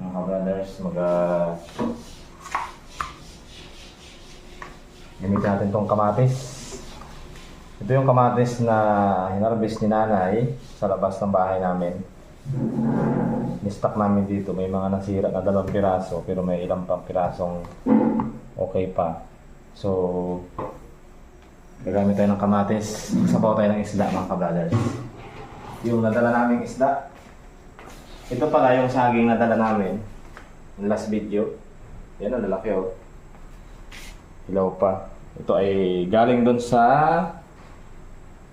Mga ka-brothers, gamit natin tong kamatis. Ito yung kamatis na hinarvest ni nanay sa labas ng bahay namin. Ni-stock namin dito. May mga nasira na 2 piraso pero may ilang pang pirasong okay pa. So, gagamit tayo ng kamatis. Sabaw tayo ng isda mga ka-brothers. Yung nadala naming isda, ito pala yung saging nadala namin last video. Yan ang lalaki oh. Hilaw pa. Ito ay galing doon sa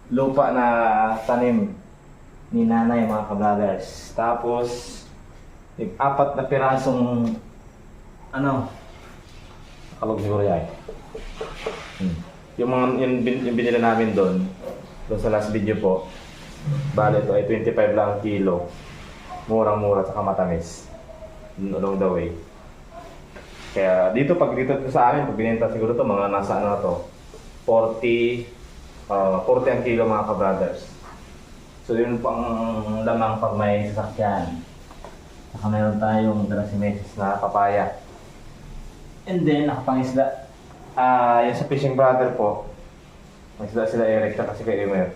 lupa na tanim ni nanay mga ka-brothers. Tapos, 4 na pirasong nakalog siguro yan. Yung binila namin doon sa last video po. Bale ito ay 25 lang ang kilo. Murang-mura at matamis along the way. Kaya dito sa amin, pag binenta siguro to mga nasa 40 ang kilo mga ka-brothers. So yun pang lamang pag may sasakyan. Saka meron tayong dala si Mrs. na papaya. And then nakapangisda. Yung sa fishing brother po, may isda sila Eric kasi kay Emer.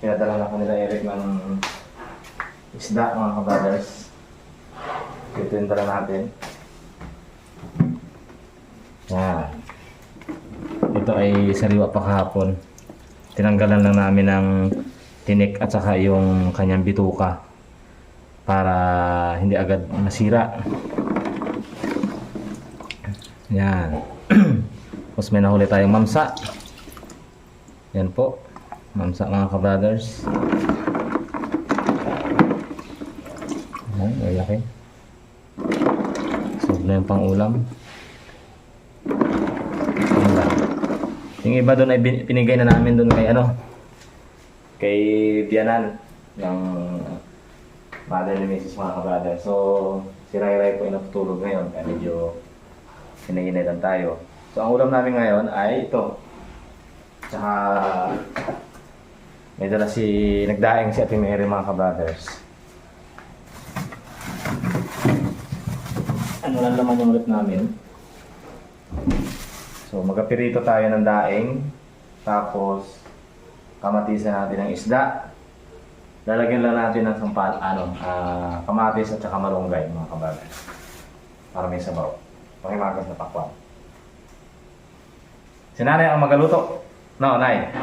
Pinadala na kanila Eric ng isda mga ka-brothers. Ito yung dala natin. Yan. Ito ay sariwa pa kahapon. Tinanggalan lang namin ng tinik at saka yung kanyang bituka para hindi agad masira. Yan. Tapos may nahuli tayong mamsa. Yan po. Mamsa mga ka-brothers. Ayan, may laki. Sobra yung pang-ulam. Yung iba doon ay pinigay na namin doon kay Bianan ng mother ni Mrs. mga ka-brother. So si Ray po ay natutulog ngayon kaya medyo hinahinayan tayo. So ang ulam namin ngayon ay ito. Tsaka may dala nagdaing si Ate Mary mga ka-brothers. Ano lang naman yung ulit namin. So magpirito tayo ng daing. Tapos kamatisan natin ng isda. Lalagyan lang natin ng kamatis at saka malunggay mga ka-brothers. Para may sabaw. Pakimagas na pakwan. Si nanay ang magaluto. No, nay.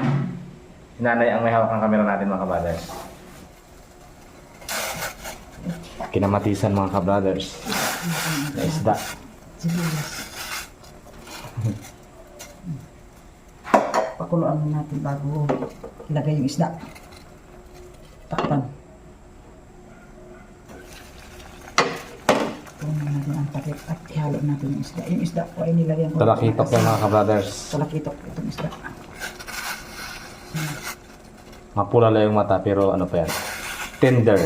Si nanay ang may hawak ng kamera natin mga ka-brothers. Kinamatisan mga ka-brothers. Na isda. Pakuluan natin bago ilagay yung isda. Takpan. Punin natin ang takip at ihalo natin yung isda. Yung isda po ay nilagyan ko. Talakitok yan mga ka-brothers. Talakitok itong isda. Mapula lang yung mata pero ano pa yan? Tender.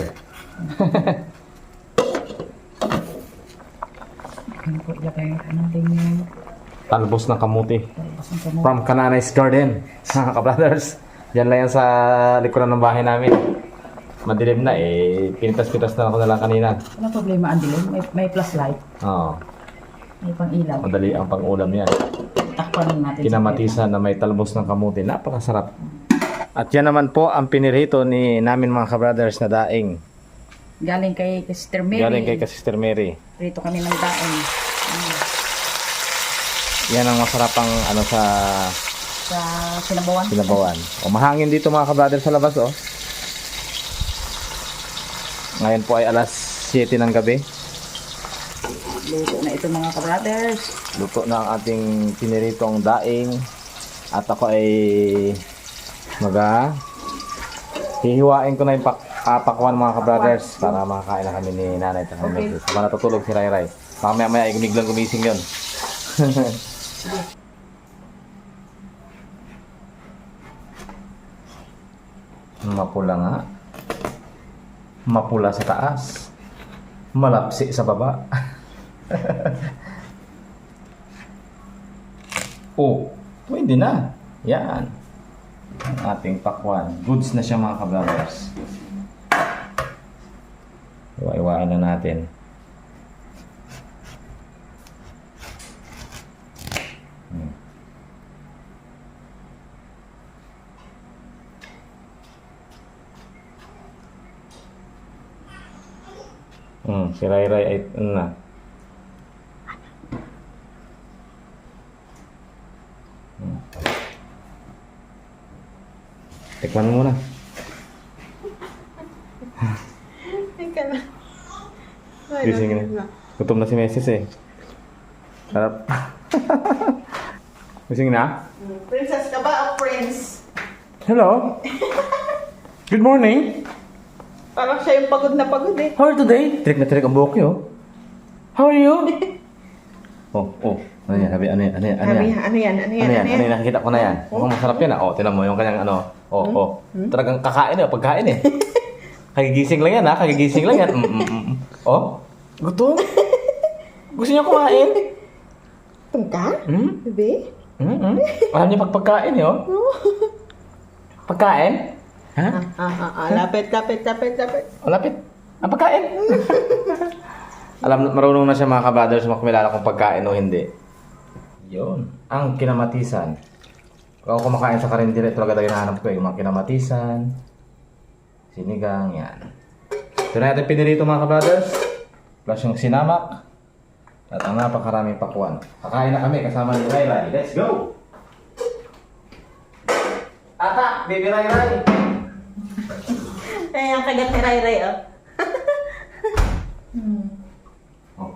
Ano po ilagay natin yung Talbos ng kamuti. talbos ng kamote. From Cananay's Garden. Mga ka-brothers. Yan lang yan sa likuran ng bahay namin. Madilim na pinitas-pitas na ako na lang kanina. Wala problema ang dilim. May plus light. Oo. May pang ilaw. Madali ang pang-ulam yan. Takpan natin. Kinamatisan na may talbos ng kamuti. Napakasarap. At yan naman po ang pinirito ni namin mga ka-brothers na daing. Galing kay Sister Mary. Galing kay Sister Mary. Rito kami ng daing. Yan ang masarapang Sa sinabawan. sinabawan. O mahangin dito mga ka-brothers sa labas oh. Ngayon po ay alas 7 ng gabi. Luto na ito mga ka-brothers. Luto na ang ating piniritong daing. At ako ay hihiwain ko na yung pakwan mga ka-brothers para makakain na kami ni nanay at kami. Sama natutulog si Ray Ray. Mamaya ay gumiglang gumising yun. Mapula nga. Mapula sa taas. Malapsi sa baba. Oh, pwede na. Yan. Ang ating pakwan. Goods na siya mga ka-brothers. Iwa-iwain na natin. Si Rai Rai ay ano na. Tikman mo muna. Teka lang. Gising na. Gutom na si Meses eh. Sarap. Gising na? Princess ka ba o prince? Hello. Good morning. Parang siya yung pagod na pagod eh. How are you today? Tirik na tirik ang buhok niyo. How are you? Oh. Ano yan? Ano yan? Ano yan? Ano yan? Ano yan? Ano yan? Ano yan? Nakikita ko na yan. Mukhang masarap yan ah. Tinan mo yung kanyang ano. Talagang kakain eh. Pagkain eh. Kagigising lang yan ha. Kagigising lang yan. Gutom? Gusto niyo kumain? Tungka? Hmm? Bebe? Alam niyo pagkain eh Pagkain? Ha? Lapit. Lapit. Ang pagkain. Marunong na siya mga kabrothers makakilala kung pagkain o hindi. Yun. Ang kinamatisan. Kung ako kumakain sa karindire, ito agad hinahanap ko yung mga kinamatisan. Sinigang, yan. Ito na natin pinirito mga kabrothers. Plus yung sinamak. At ang napakaraming pakwan. Kakain na kami kasama ni Rai Rai. Let's go! Ata! Baby Rai Rai! Ay, ang kagat ni Rai Rai oh.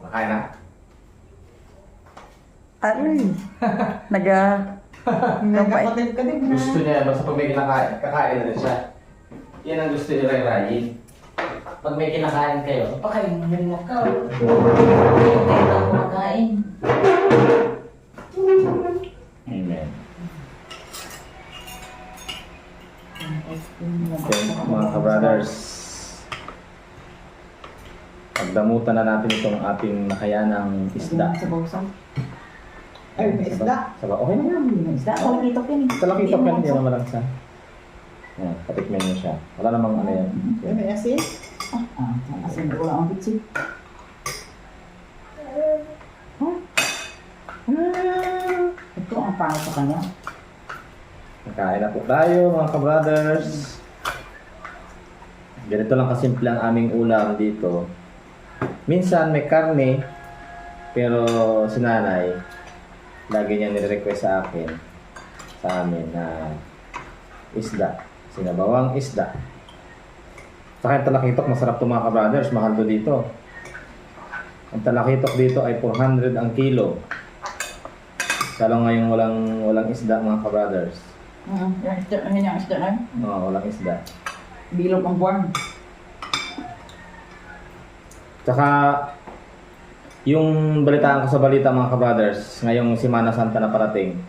Kakain na. Aray. Nagkakatib-katib na. Gusto niya, basta pag may kinakain, kakain na rin siya. Yan ang gusto ni Rai Rai. Pag may kinakain kayo, pakain mo rin ako. Kumakain. Amen. Okay, mga kabrothers. Pagdamutan na natin itong ating nakayanang isda. Sa bawsan. Ay, may isda. Saba, okay na yan. Isda. Oh, kitok yan eh. Talakitok yan, hindi naman lang sa. Yan, patikman niyo siya. Wala namang ano yan. Ay, may asin. Asin ko lang ang bitsin. Ito ang pangit sa kanya. Nakain na po tayo mga kabrothers. Ganito lang kasimple ang aming ulam dito. Minsan may karne, pero si nanay, lagi niya nire-request sa akin, sa amin na isda. Sinabawang isda. Sa akin talakitok, masarap to mga kabrothers. Mahal to dito. Ang talakitok dito ay 400 ang kilo. Lalo ngayong walang isda mga kabrothers. Yung isda, ano yung isda na yun? Oo, walang isda. Bilog ang buwan. Tsaka, yung balitaan ko sa balita mga kabrothers, ngayong Semana Santa na parating,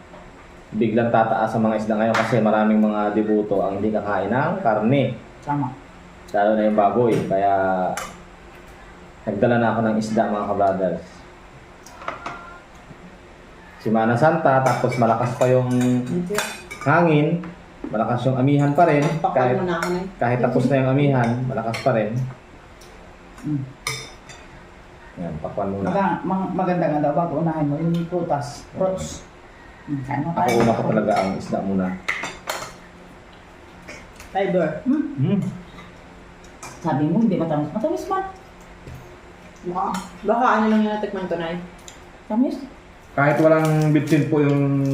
biglang tataas ang mga isda ngayon kasi maraming mga debuto ang hindi kakain ng karne. Tama. Lalo na yung baboy. Kaya, nagdala na ako ng isda mga kabrothers. Semana Santa, tapos malakas pa yung hangin, malakas yung amihan pa rin. Pakal mo na ako na. Kahit tapos na yung amihan, malakas pa rin. Yan, pakwan muna. Maganda nga daw bago unahin mo yung prutas. Fruits. Ano Ako una ko talaga ang isda muna. Fiber. Sabi mo, hindi matamis. Matamis man. Baka ano lang yung natikman ko na Tamis. Kahit walang bitsin po yung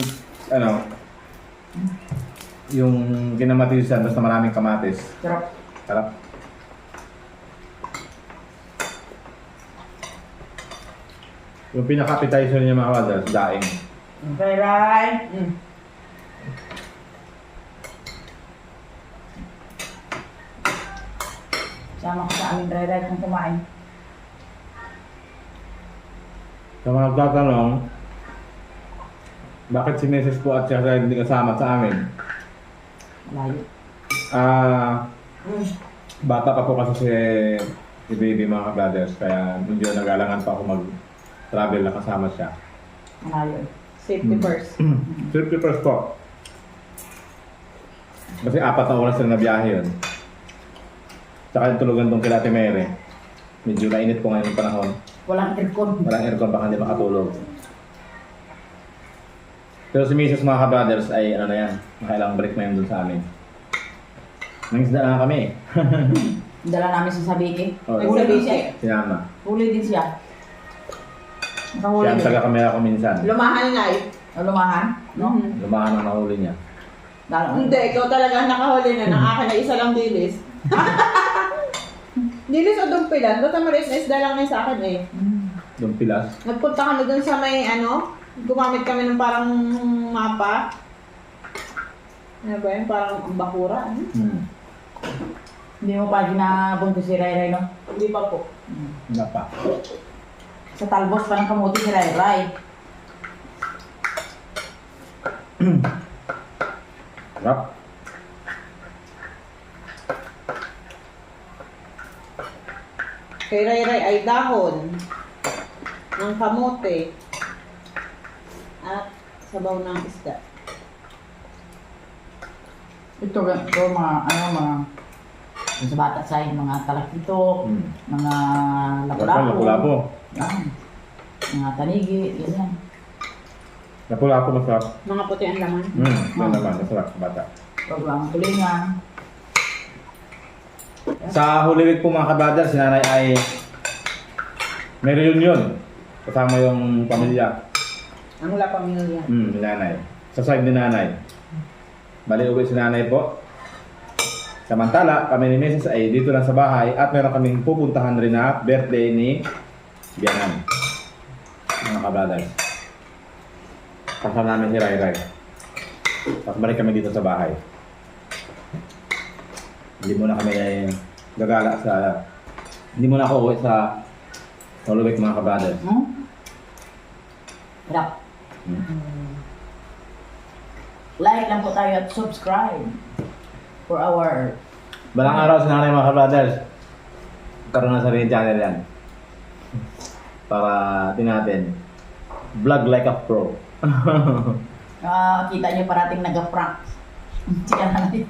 yung kinamatisan, basta maraming kamatis. Sarap. Sarap. Yung pinaka-appetizer niya mga kabrothers, daing. Rai. Sama ko sa aming Rai kung kumain. Sa mga nagtatanong, bakit si Mrs. po at siya hindi kasama sa amin? Malayo. Bata pa po kasi si baby mga kabrothers, kaya medyo nag-alangan pa ako mag-travel na kasama siya. Malayo. safety first. Safety first po. Kasi 4 na oras na nabiyahe yun. Tsaka yung tulugan tong kila Ate Mary. Medyo mainit po ngayon yung panahon. Walang aircon. Walang aircon, baka hindi makatulog. Pero si Mrs. mga kabrothers ay ano na yan, makailang break na yun dun sa amin. Nangisda na kami. Dala namin sa Sabiki. Oh, Huli din siya. sinama. Huli din siya. Nakahuli Siya ang din. taga-kamera ko minsan. Lumahan na eh. Lumahan, no? Mhm. Lumahan ang nahuli niya. Dala. Hindi, ikaw talaga ang nakahuli na. Ng akin na isa lang dilis. Dilis o dumpilan? Basta maris na isda lang na sa akin eh. Yung pilas. Nagpunta kami dun sa may gumamit kami ng parang mapa. Ano ba yun? Parang bakura. Ano? Hindi mo pa ginabuntis si Ray Ray, no? Hindi pa po. Wala pa. Sa talbos pa ng kamuti si Ray Ray. Rap. Kay Ray Ray ay dahon ng kamote at sabaw ng isda. Ito mga yung sa bata side, mga talakito, mga lapu-lapu. Lapu-lapu. Yan. Mga tanigi, yan. Lapu-lapu masarap. Mga puti ang laman. Yan naman, masarap sa bata. Programang tulingan. Sa Holy Week po mga kabadar, si nanay ay may reunion. Kasama yung pamilya. Ang wala pamilya. Ni nanay. Sa side ni nanay. Bali uwi si nanay po. Samantala, kami ni Mrs. ay dito lang sa bahay at meron kaming pupuntahan rin na birthday ni Bianan. Mga kabadar. Kasama namin si Rai Rai. Tapos balik kami dito sa bahay. Hindi muna kami gagala sa... Hindi muna ako uwi sa Holy Week mga kabadar. Hirap. Like lang po tayo at subscribe for our... Balang araw si nanay mga kabadar. Karoon na sarili channel yan. Para natin vlog like a pro. kita nyo parating nag-prank. Sige na natin.